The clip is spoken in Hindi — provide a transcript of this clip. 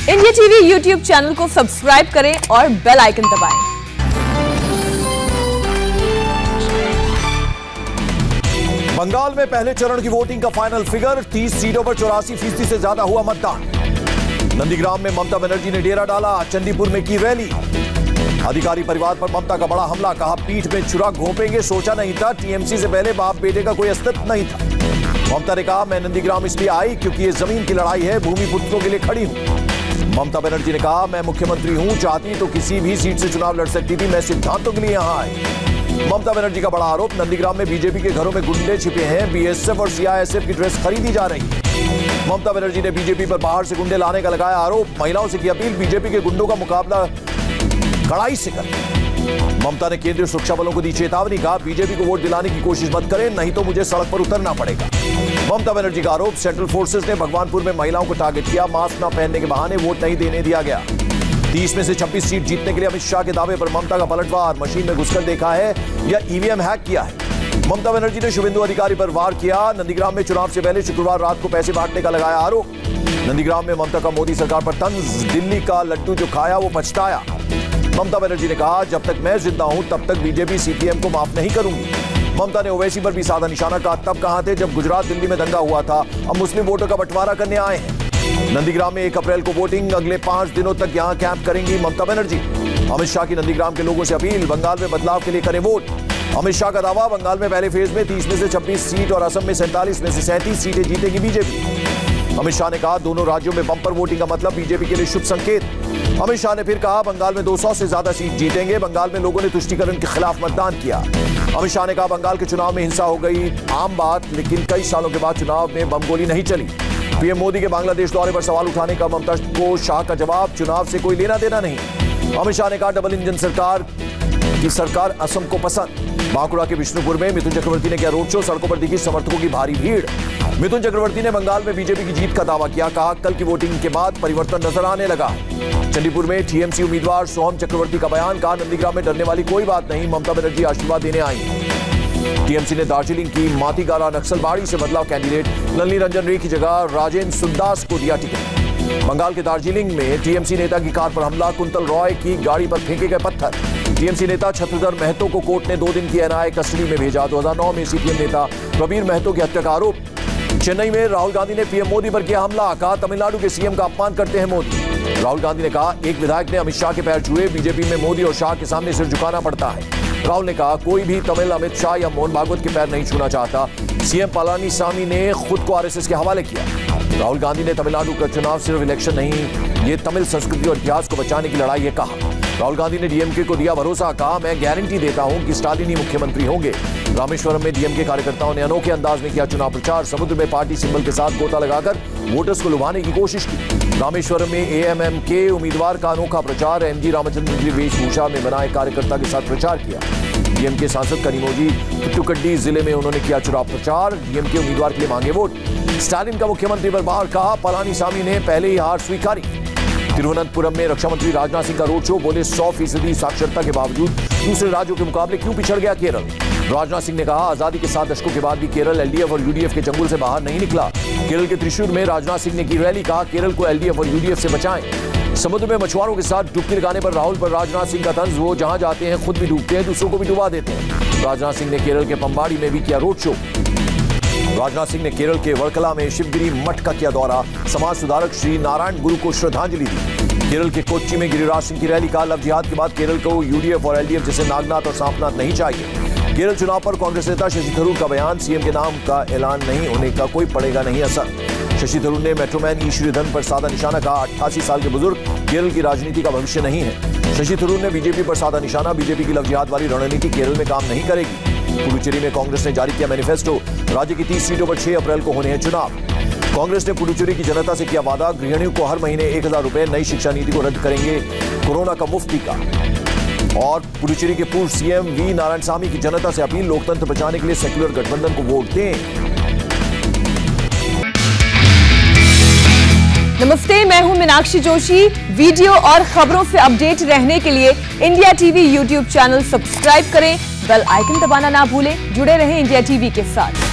इंडिया टीवी यूट्यूब चैनल को सब्सक्राइब करें और बेल आइकन दबाएं। बंगाल में पहले चरण की वोटिंग का फाइनल फिगर 30 सीटों पर 84% से ज्यादा हुआ मतदान। नंदीग्राम में ममता बनर्जी ने डेरा डाला, चंडीपुर में की रैली। अधिकारी परिवार पर ममता का बड़ा हमला, कहा पीठ में छुरा घोंपेंगे, सोचा नहीं था। टीएमसी से पहले बाप बेटे का कोई अस्तित्व नहीं था। ममता ने कहा मैं नंदीग्राम इसलिए आई क्योंकि ये जमीन की लड़ाई है, भूमि पुत्रों के लिए खड़ी हूं। ममता बनर्जी ने कहा मैं मुख्यमंत्री हूं, चाहती तो किसी भी सीट से चुनाव लड़ सकती थी, मैं सिद्धांतों के लिए यहां आई। ममता बनर्जी का बड़ा आरोप, नंदीग्राम में बीजेपी के घरों में गुंडे छिपे हैं, बीएसएफ और सीआईएसएफ की ड्रेस खरीदी जा रही है। ममता बनर्जी ने बीजेपी पर बाहर से गुंडे लाने का लगाया आरोप, महिलाओं से की अपील, बीजेपी के गुंडों का मुकाबला कड़ाई से कर। ममता ने केंद्रीय सुरक्षा बलों को दी चेतावनी, कहा बीजेपी को वोट दिलाने की कोशिश मत करें, नहीं तो मुझे सड़क पर उतरना पड़ेगा। ममता बनर्जी का आरोप, सेंट्रल फोर्सेस ने भगवानपुर में महिलाओं को टारगेट किया, मास्क न पहनने के बहाने वोट नहीं देने दिया गया। 30 में से 26 सीट जीतने के लिए अमित शाह के दावे पर ममता का पलटवार, मशीन में घुसकर देखा है या ईवीएम हैक किया है। ममता बनर्जी ने शुभेंदु अधिकारी पर वार किया, नंदीग्राम में चुनाव से पहले शुक्रवार रात को पैसे बांटने का लगाया आरोप। नंदीग्राम में ममता का मोदी सरकार पर तंज, दिल्ली का लड्डू जो खाया वो पछताया। ममता बनर्जी ने कहा जब तक मैं जिंदा हूं तब तक बीजेपी सीपीएम को माफ नहीं करूंगी। ममता ने ओवैसी पर भी साधा निशाना, कहा तब कहां थे जब गुजरात दिल्ली में दंगा हुआ था, अब मुस्लिम वोटों का बंटवारा करने आए हैं। नंदीग्राम में 1 अप्रैल को वोटिंग, अगले 5 दिनों तक यहां कैंप करेंगी ममता बनर्जी। अमित शाह की नंदीग्राम के लोगों से अपील, बंगाल में बदलाव के लिए करें वोट। अमित शाह का दावा, बंगाल में पहले फेज में 30 में से 26 सीट और असम में 47 में से 37 सीटें जीतेगी बीजेपी। अमित शाह ने कहा दोनों राज्यों में बंपर वोटिंग का मतलब बीजेपी के लिए शुभ संकेत। अमित शाह ने फिर कहा बंगाल में 200 से ज्यादा सीट जीतेंगे, बंगाल में लोगों ने तुष्टीकरण के खिलाफ मतदान किया। अमित शाह ने कहा बंगाल के चुनाव में हिंसा हो गई आम बात, लेकिन कई सालों के बाद चुनाव में बमगोली नहीं चली। पीएम मोदी के बांग्लादेश दौरे पर सवाल उठाने का ममता को शाह का जवाब, चुनाव से कोई लेना देना नहीं। अमित शाह ने कहा डबल इंजन सरकार की सरकार असम को पसंद। बांकुड़ा के विष्णुपुर में मिथुन चक्रवर्ती ने किया रोड शो, सड़कों पर दिखी समर्थकों की भारी भीड़। मिथुन चक्रवर्ती ने बंगाल में बीजेपी की जीत का दावा किया, कहा कल की वोटिंग के बाद परिवर्तन नजर आने लगा। चंडीपुर में टीएमसी उम्मीदवार सोहम चक्रवर्ती का बयान, कहा नंदीग्राम में डरने वाली कोई बात नहीं, ममता बनर्जी आशीर्वाद देने आई। टीएमसी ने दार्जिलिंग की मातीगारा नक्सलबाड़ी से बदला कैंडिडेट, नलिनी रंजन रे की जगह राजेंद्र सुंदास को दिया टिकट। बंगाल के दार्जिलिंग में टीएमसी नेता की कार पर हमला, कुंतल रॉय की गाड़ी पर फेंके गए पत्थर। टीएमसी नेता छत्रधर महतो को कोर्ट ने 2 दिन की एनआईए कस्टडी में भेजा। 2009 में सीपीएम नेता प्रवीर महतो की हत्या का आरोप। चेन्नई में राहुल गांधी ने पीएम मोदी पर किया हमला, कहा तमिलनाडु के सीएम का अपमान करते हैं मोदी। राहुल गांधी ने कहा एक विधायक ने अमित शाह के पैर छुए, बीजेपी में मोदी और शाह के सामने सिर झुकाना पड़ता है। राहुल ने कहा कोई भी तमिल अमित शाह या मोहन भागवत के पैर नहीं छूना चाहता। सीएम पलानीसामी ने खुद को आरएसएस के हवाले किया। राहुल गांधी ने तमिलनाडु का चुनाव सिर्फ इलेक्शन नहीं, ये तमिल संस्कृति और इतिहास को बचाने की लड़ाई है कहा। राहुल गांधी ने डीएमके को दिया भरोसा, कहा मैं गारंटी देता हूं कि स्टालिन ही मुख्यमंत्री होंगे। रामेश्वरम में डीएमके कार्यकर्ताओं ने अनोखे अंदाज में किया चुनाव प्रचार, समुद्र में पार्टी सिंबल के साथ गोता लगाकर वोटर्स को लुभाने की कोशिश की। रामेश्वरम में एएमएमके उम्मीदवार का अनोखा प्रचार, एमजी रामचंद्रन की वेशभूषा में बनाए कार्यकर्ता के साथ प्रचार किया। डीएमके सांसद करीमोजी टुकड्डी जिले में उन्होंने किया चुनाव प्रचार, डीएमके उम्मीदवार के लिए मांगे वोट। स्टालिन का मुख्यमंत्री पर बाहर, कहा पलानीसामी ने पहले ही हार स्वीकारी। तिरुवनंतपुरम में रक्षा मंत्री राजनाथ सिंह का रोड शो, बोले 100% साक्षरता के बावजूद दूसरे राज्यों के मुकाबले क्यों पिछड़ गया केरल। राजनाथ सिंह ने कहा आजादी के 7 दशकों के बाद भी केरल एलडीएफ और यूडीएफ के चंगुल से बाहर नहीं निकला। केरल के त्रिशूर में राजनाथ सिंह ने की रैली, कहा केरल को एलडीएफ और यूडीएफ से बचाएं। समुद्र में मछुआरों के साथ डुबकी लगाने पर राहुल पर राजनाथ सिंह का तंज, वो जहां जाते हैं खुद भी डूबते हैं, दूसरों को भी डुबा देते हैं। राजनाथ सिंह ने केरल के पम्बाड़ी में भी किया रोड शो। राजनाथ सिंह ने केरल के वर्कला में शिवगिरी मठ का किया दौरा, समाज सुधारक श्री नारायण गुरु को श्रद्धांजलि दी। केरल के कोच्चि में गिरिराज सिंह की रैली, का लव जिहाद के बाद केरल को यूडीएफ और एलडीएफ जैसे नागनाथ और सांपनाथ नहीं चाहिए। केरल चुनाव पर कांग्रेस नेता शशि थरूर का बयान, सीएम के नाम का ऐलान नहीं होने का कोई पड़ेगा नहीं असर। शशि थरूर ने मेट्रोमैन ई श्रीधरन पर साधा निशाना, कहा 88 साल के बुजुर्ग केरल की राजनीति का भविष्य नहीं है। शशि थरूर ने बीजेपी पर साधा निशाना, बीजेपी की लव जिहाद वाली रणनीति केरल में काम नहीं करेगी। पुडुचेरी में कांग्रेस ने जारी किया मैनिफेस्टो, राज्य की 30 सीटों पर 6 अप्रैल को होने हैं चुनाव। कांग्रेस ने पुडुचेरी की जनता से किया वादा, गृहिणियों को हर महीने 1000 रुपए, नई शिक्षा नीति को रद्द करेंगे, कोरोना का मुफ्त टीका। और पुडुचेरी के पूर्व सीएम वी नारायणसामी की जनता से अपील, लोकतंत्र बचाने के लिए सेक्युलर गठबंधन को वोट दें। नमस्ते, मैं हूं मीनाक्षी जोशी। वीडियो और खबरों से अपडेट रहने के लिए India TV YouTube channel subscribe करें, बेल आइकन दबाना ना भूलें। जुड़े रहें इंडिया टीवी के साथ।